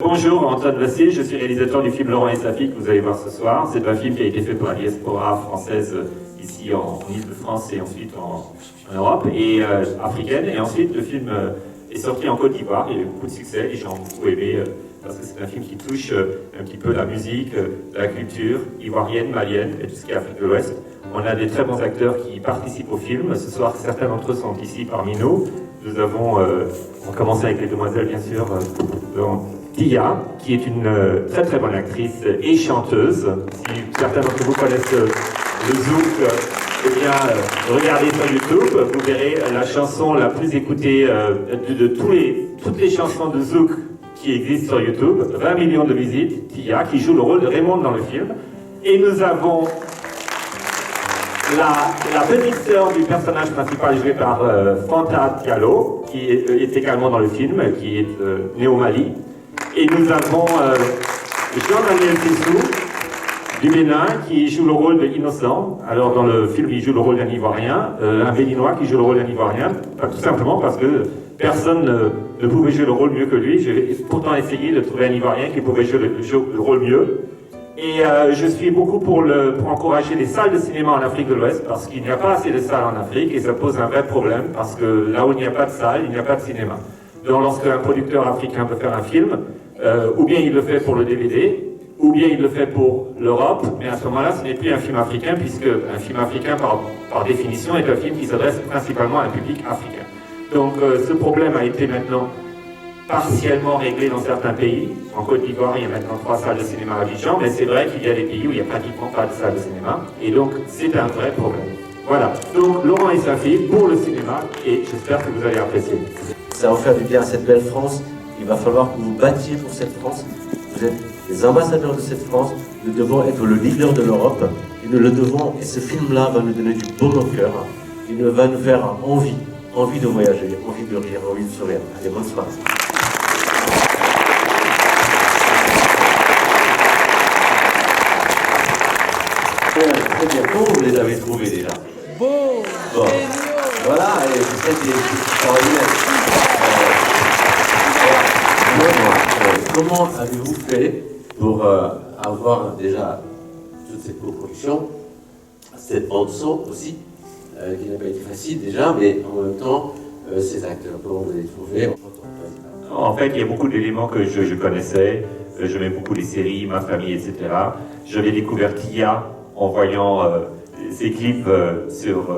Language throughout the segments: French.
Bonjour, Antoine Vassier, je suis réalisateur du film Laurent et sa fille que vous allez voir ce soir. C'est un film qui a été fait pour la diaspora française ici en Ile-de-France et ensuite en Europe et africaine. Et ensuite le film est sorti en Côte d'Ivoire, il a eu beaucoup de succès, les gens ont beaucoup aimé parce que c'est un film qui touche un petit peu la musique, la culture ivoirienne, malienne et tout ce qui est Afrique de l'Ouest. On a des très bons acteurs qui participent au film. Ce soir, certains d'entre eux sont ici parmi nous. Nous avons, on commence avec les demoiselles bien sûr, Tia, qui est une très très bonne actrice et chanteuse. Si certains d'entre vous connaissent le zouk, eh bien, regardez sur YouTube, vous verrez la chanson la plus écoutée de toutes les chansons de zouk qui existent sur YouTube. 20 millions de visites. Tia, qui joue le rôle de Raymond dans le film. Et nous avons la petite sœur du personnage principal joué par Fanta Diallo, qui est également dans le film, qui est née au Mali. Et nous avons Jean-Daniel Tissou du Bénin qui joue le rôle de Innocent. Alors dans le film, il joue le rôle d'un Ivoirien, un Béninois qui joue le rôle d'un Ivoirien, tout simplement parce que personne ne pouvait jouer le rôle mieux que lui. J'ai pourtant essayé de trouver un Ivoirien qui pouvait jouer le rôle mieux. Et je suis beaucoup pour encourager les salles de cinéma en Afrique de l'Ouest parce qu'il n'y a pas assez de salles en Afrique et ça pose un vrai problème parce que là où il n'y a pas de salle, il n'y a pas de cinéma. Donc lorsqu'un producteur africain veut faire un film, ou bien il le fait pour le DVD, ou bien il le fait pour l'Europe, mais à ce moment-là, ce n'est plus un film africain, puisque un film africain, par définition, est un film qui s'adresse principalement à un public africain. Donc ce problème a été maintenant partiellement réglé dans certains pays. En Côte d'Ivoire, il y a maintenant 3 salles de cinéma à Abidjan, mais c'est vrai qu'il y a des pays où il n'y a pratiquement pas de salles de cinéma, et donc c'est un vrai problème. Voilà, donc Laurent et sa fille pour le cinéma, et j'espère que vous allez apprécier. Ça va faire du bien à cette belle France. Il va falloir que vous battiez pour cette France. Vous êtes les ambassadeurs de cette France. Nous devons être le leader de l'Europe. Et nous le devons. Et ce film-là va nous donner du baume au cœur. Il va nous faire envie de voyager, envie de rire, envie de sourire. Allez, bonne soirée. Très bien. Comment vous les avez trouvés déjà? Bon. Voilà, et vous êtes extraordinaires. Comment avez-vous fait pour avoir déjà toute cette co-production, cette bande-son aussi, qui n'a pas été facile déjà, mais en même temps, ces acteurs, comment vous les trouvez? En fait, il y a beaucoup d'éléments que je connaissais. J'aimais beaucoup les séries, ma famille, etc. J'avais découvert Tia en voyant ses clips sur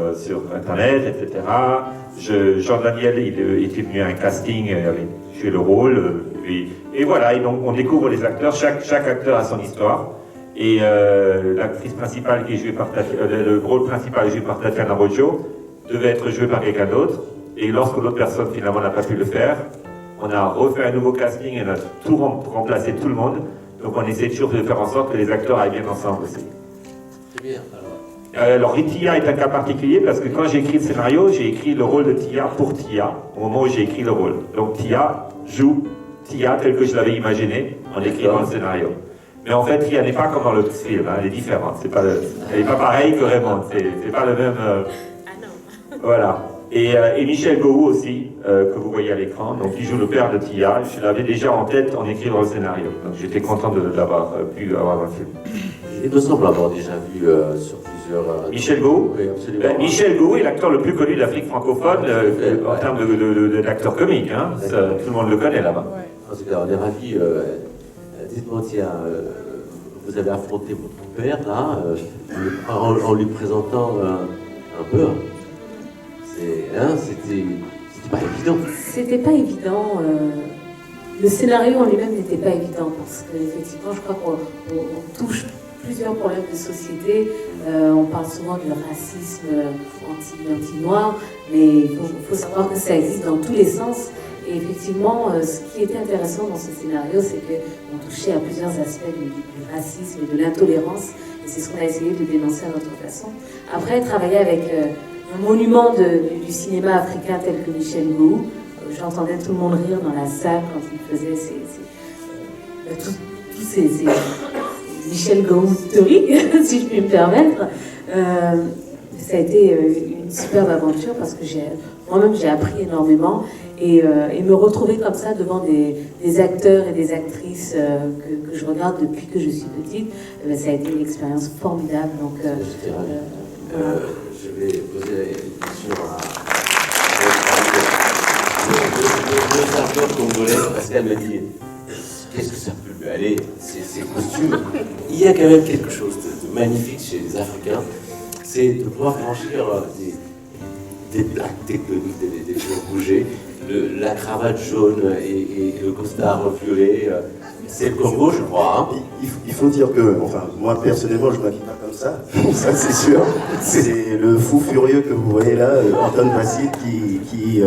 Internet, etc. Jean-Daniel, il était venu à un casting, il avait joué le rôle. Et voilà, et donc on découvre les acteurs, chaque acteur a son histoire. Et l'actrice principale qui est jouée par le rôle principal est joué par Tatiana Rojo devait être joué par quelqu'un d'autre. Et lorsque l'autre personne finalement n'a pas pu le faire, on a refait un nouveau casting et on a tout remplacé tout le monde. Donc on essaie toujours de faire en sorte que les acteurs aillent bien ensemble aussi. Très bien, alors Tia est un cas particulier parce que quand j'ai écrit le scénario, j'ai écrit le rôle de Tia pour Tia au moment où j'ai écrit le rôle. Donc Tia joue Tia tel que je l'avais imaginé en écrivant le scénario. Mais en fait, Tia n'est pas comme dans le film, hein, elle est différente. Elle n'est pas pareille que Raymond, c'est pas le même... Voilà. Et Michel Gou aussi, que vous voyez à l'écran, donc il joue le père de Tia. Je l'avais déjà en tête en écrivant le scénario. Donc j'étais content d'avoir pu avoir un film. Il me semble avoir déjà vu sur plusieurs... Michel Gou, oui, absolument. Michel Gou est l'acteur le plus connu de l'Afrique francophone en termes d'acteur comique. Hein. Tout le monde le connaît là-bas. Ouais. En tout cas, on est ravis. Dites-moi, Tia, vous avez affronté votre père là, en lui présentant un peu. C'était pas évident. C'était pas évident. Le scénario en lui-même n'était pas évident parce qu'effectivement, je crois qu'on touche plusieurs problèmes de société. On parle souvent de racisme anti-noir, mais il faut savoir que ça existe dans tous les sens. Et effectivement, ce qui était intéressant dans ce scénario, c'est qu'on touchait à plusieurs aspects du racisme et de l'intolérance. Et c'est ce qu'on a essayé de dénoncer à notre façon. Après, travailler avec un monument du cinéma africain tel que Michel Gou, j'entendais tout le monde rire dans la salle quand il faisait tous ces Michel Gou théories, si je puis me permettre. Ça a été une une superbe aventure parce que moi-même j'ai appris énormément et me retrouver comme ça devant des acteurs et des actrices que je regarde depuis que je suis petite, ça a été une expérience formidable. Donc, je vais poser une question le serveur congolais, parce qu'elle me dit qu'est-ce que ça peut lui aller, ces costumes. Il y a quand même quelque chose de magnifique chez les Africains, c'est de pouvoir franchir des plaques tectoniques, des choses bougées, la cravate jaune et le costard violet. C'est le Congo, je crois. Hein. Il faut dire que, enfin, moi personnellement, je ne m'habille pas comme ça, ça c'est sûr. C'est le fou furieux que vous voyez là, Antoine Vassil, qui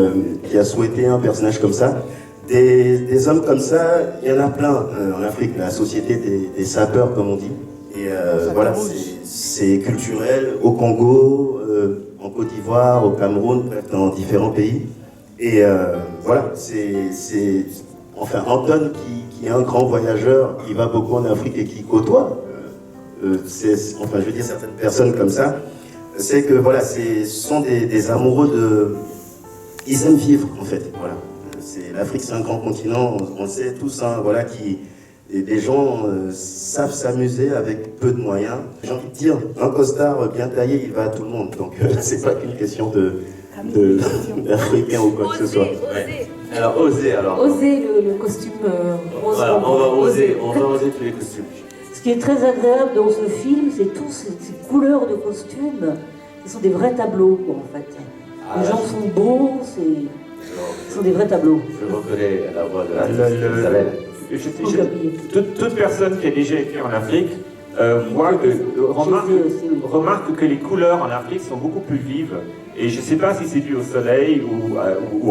a souhaité un personnage comme ça. Des hommes comme ça, il y en a plein en Afrique, la société des sapeurs, comme on dit. Et voilà, c'est culturel au Congo, en Côte d'Ivoire, au Cameroun, bref, dans différents pays. Et voilà, enfin, Antoine qui est un grand voyageur, qui va beaucoup en Afrique et qui côtoie, enfin, je veux dire, certaines personnes comme ça, c'est que voilà, ce sont des amoureux de. Ils aiment vivre, en fait. Voilà. L'Afrique, c'est un grand continent, on le sait tous, hein, voilà, des gens savent s'amuser avec peu de moyens. J'ai envie de dire, un costard bien taillé, il va à tout le monde. Donc, c'est pas qu'une question d'Africain ou quoi que ce soit. Ouais. Alors, oser le costume rose. Voilà, on va oser tous les costumes. Ce qui est très agréable dans ce film, c'est toutes ces couleurs de costumes. Ce sont des vrais tableaux, quoi, en fait. Les gens sont beaux, ce sont des vrais tableaux. Je reconnais la voix de Isabelle. Toute personne qui a déjà été en Afrique remarque que les couleurs en Afrique sont beaucoup plus vives. Et je ne sais pas si c'est dû au soleil ou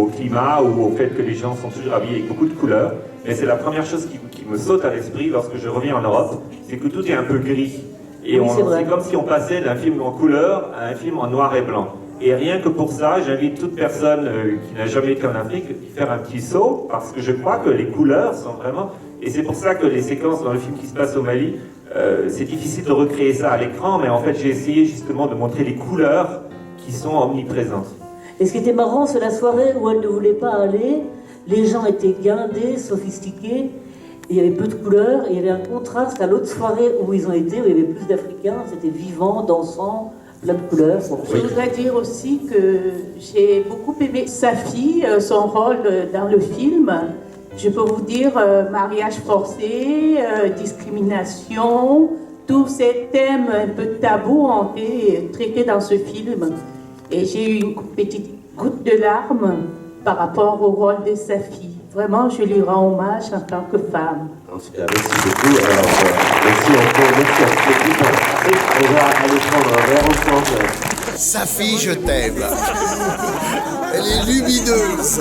au climat ou au fait que les gens sont toujours habillés avec beaucoup de couleurs, mais c'est la première chose qui me saute à l'esprit lorsque je reviens en Europe, c'est que tout est un peu gris. Et c'est comme si on passait d'un film en couleur à un film en noir et blanc. Et rien que pour ça, j'invite toute personne qui n'a jamais été en Afrique à faire un petit saut, parce que je crois que les couleurs sont vraiment... Et c'est pour ça que les séquences dans le film qui se passe au Mali, c'est difficile de recréer ça à l'écran, mais en fait j'ai essayé justement de montrer les couleurs qui sont omniprésentes. Et ce qui était marrant, c'est la soirée où elle ne voulait pas aller. Les gens étaient guindés, sophistiqués, et il y avait peu de couleurs, et il y avait un contraste à l'autre soirée où ils ont été, où il y avait plus d'Africains, c'était vivant, dansant, plein de couleurs. Bon. Je voudrais dire aussi que j'ai beaucoup aimé Safi, son rôle dans le film. Je peux vous dire mariage forcé, discrimination, tous ces thèmes un peu tabous ont été traités dans ce film. Et j'ai eu une petite goutte de larmes par rapport au rôle de Safi. Vraiment, je lui rends hommage en tant que femme. En tout cas, merci beaucoup. Alors, merci encore, merci à toute l'équipe. On va aller prendre un verre ensemble. Safi, je t'aime. Elle est lumineuse.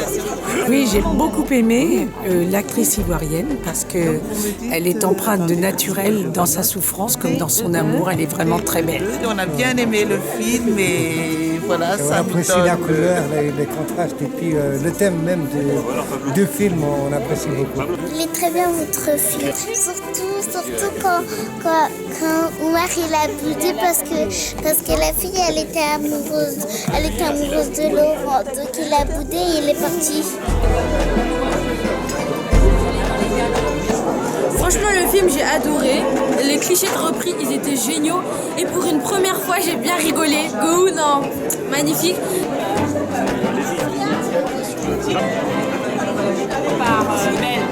Oui, j'ai beaucoup aimé l'actrice ivoirienne parce qu'elle est empreinte de naturel dans sa souffrance comme dans son amour. Elle est vraiment très belle. On a bien aimé le film et voilà, ça me apprécie la couleur, les contrastes et puis le thème même du film, on apprécie beaucoup. Il est très bien votre film, surtout quand Omar il a boudé parce que la fille elle était amoureuse de Laurent, donc il a boudé et il est parti. Franchement, le film, j'ai adoré. Les clichés de repris, ils étaient géniaux. Et pour une première fois, j'ai bien rigolé. Ouh, non, magnifique. Par Belle.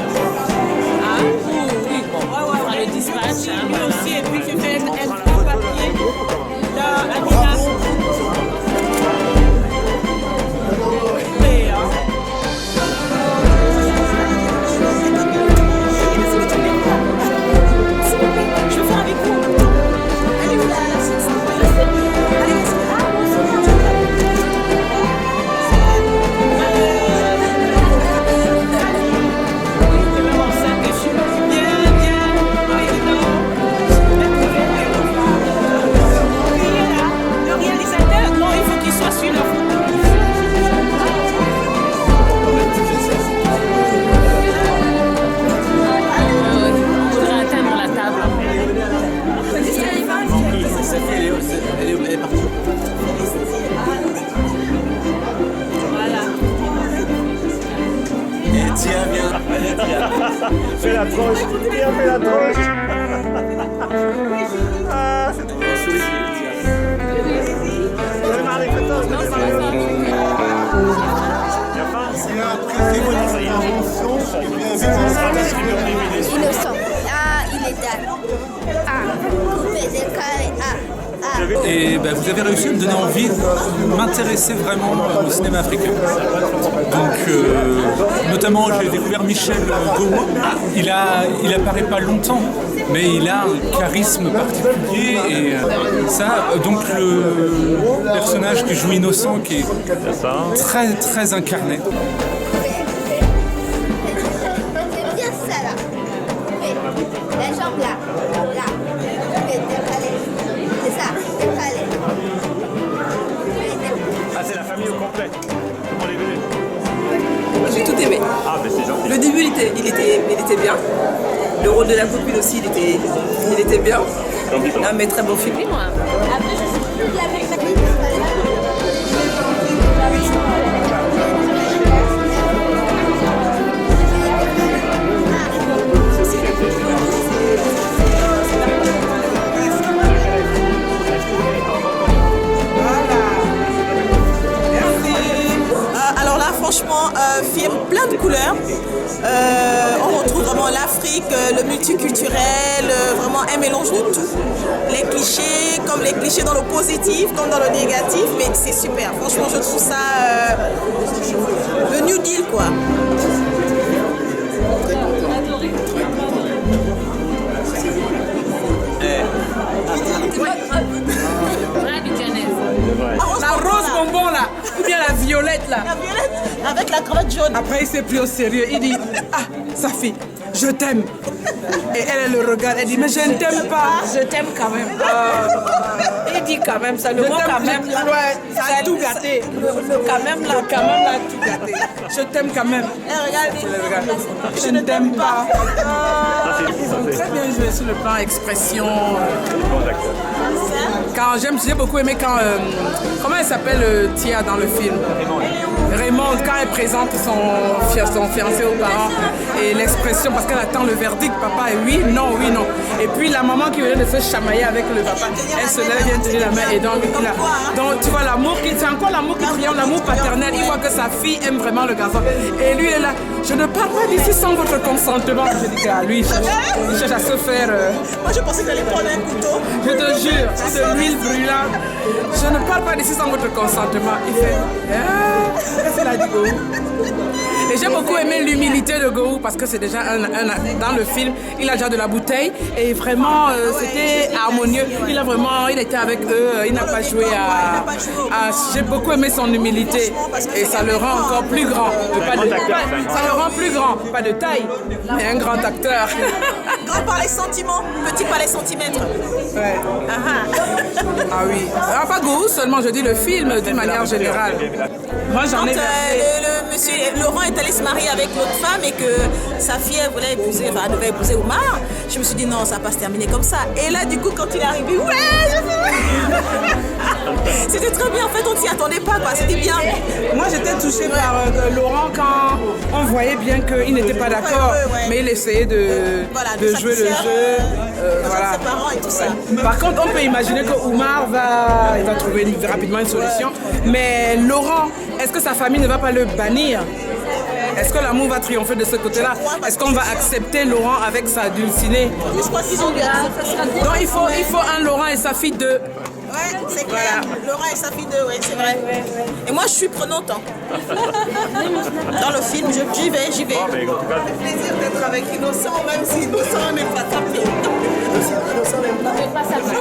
Ah, oui, bon, on va le dispatch. Lui aussi, et puis j'ai fait un grand papier dans Amina. qui a fait la tronche. Ah, c'est trop joli. Innocent. Ah, il est Dan. Ah, coupé, décalé. Et ben, vous avez réussi à me donner envie de m'intéresser vraiment au cinéma africain. Donc, notamment, j'ai découvert Michel Gou. Il apparaît pas longtemps, mais il a un charisme particulier. Et donc le personnage qui joue Innocent, qui est très très incarné. C'est bien ça là. La jambe là. Là. Décalé. C'est ça. Décalé. Ah, c'est la famille au complet. On les vu. J'ai tout aimé. Ah, mais c'est gentil. Le début, il était bien. Le rôle de la copine aussi, il était bien. Non, mais très bon film. Après, je suis plus de la même. Alors là, franchement, film plein de couleurs. On retrouve vraiment l'Afrique, le multiculturel, vraiment un mélange de tout. Les clichés, comme les clichés dans le positif, comme dans le négatif, mais c'est super. Franchement, je trouve ça le New Deal, quoi. La rose bonbon là, ou bien la violette là. La violette avec la cravate jaune. Après il s'est pris au sérieux, il dit ah Safi, je t'aime. Et elle le regarde, elle dit mais je ne t'aime pas. Je t'aime quand même. Il dit quand même ça, le mot quand même là. Ouais, ça a tout gâté. Le quand même là, tout gâté. Je t'aime quand même. Regardez. Je ne t'aime pas. Ils ont très bien joué sur le plan expression. J'ai beaucoup aimé quand comment elle s'appelle Tia dans le film. Raymond, quand elle présente son fiancé aux parents et l'expression, parce qu'elle attend le verdict, papa est oui, non. Et puis la maman qui venait de se chamailler avec le papa, elle se lève, vient tenir la main et donc tu vois l'amour, c'est encore l'amour qui triomphe, l'amour paternel, il voit que sa fille aime vraiment le garçon. Et lui est là, je ne pars pas d'ici sans votre consentement. Je dis qu'à lui, il cherche à se faire... Moi je pensais qu'elle allait prendre un couteau. Je te jure, c'est de l'huile brûlante. Je ne pars pas d'ici sans votre consentement. Il fait... Qu'est-ce qu'il a dit, Gou? Et j'ai beaucoup aimé l'humilité de Gou parce que c'est déjà dans le film, il a déjà de la bouteille et vraiment c'était harmonieux. Il était avec eux, il n'a pas joué à j'ai beaucoup aimé son humilité et ça le rend encore plus grand. Ça le rend plus grand, pas de taille, mais un grand acteur. Grand par les sentiments, petit par les centimètres. Ouais. Ah oui. Pas Gou seulement, je dis le film d'une manière générale. Moi j'en ai le monsieur Laurent est allé se marier avec l'autre femme et que sa fille elle devait épouser Oumar, je me suis dit non, ça va pas se terminer comme ça. Et là du coup quand il est arrivé, c'était très bien, en fait on s'y attendait pas quoi, c'était bien. Moi j'étais touchée par Laurent quand on voyait bien qu'il n'était pas d'accord, mais il essayait de jouer le jeu. Voilà. Ses parents et tout ça. Par contre on peut imaginer que Oumar va trouver rapidement une solution, mais Laurent, est-ce que sa famille ne va pas le bannir? Est-ce que l'amour va triompher de ce côté-là? Est-ce qu'on va accepter Laurent avec sa dulcinée? Je crois qu'ils ont donc il faut un Laurent et sa fille deux. Ouais, c'est clair. Voilà. Laurent et sa fille deux, ouais, c'est vrai. Et moi je suis prenante. Dans le film, j'y vais. Ça fait plaisir d'être avec Innocent, même si Innocent n'est pas tapé. Innocent n'est pas tapé.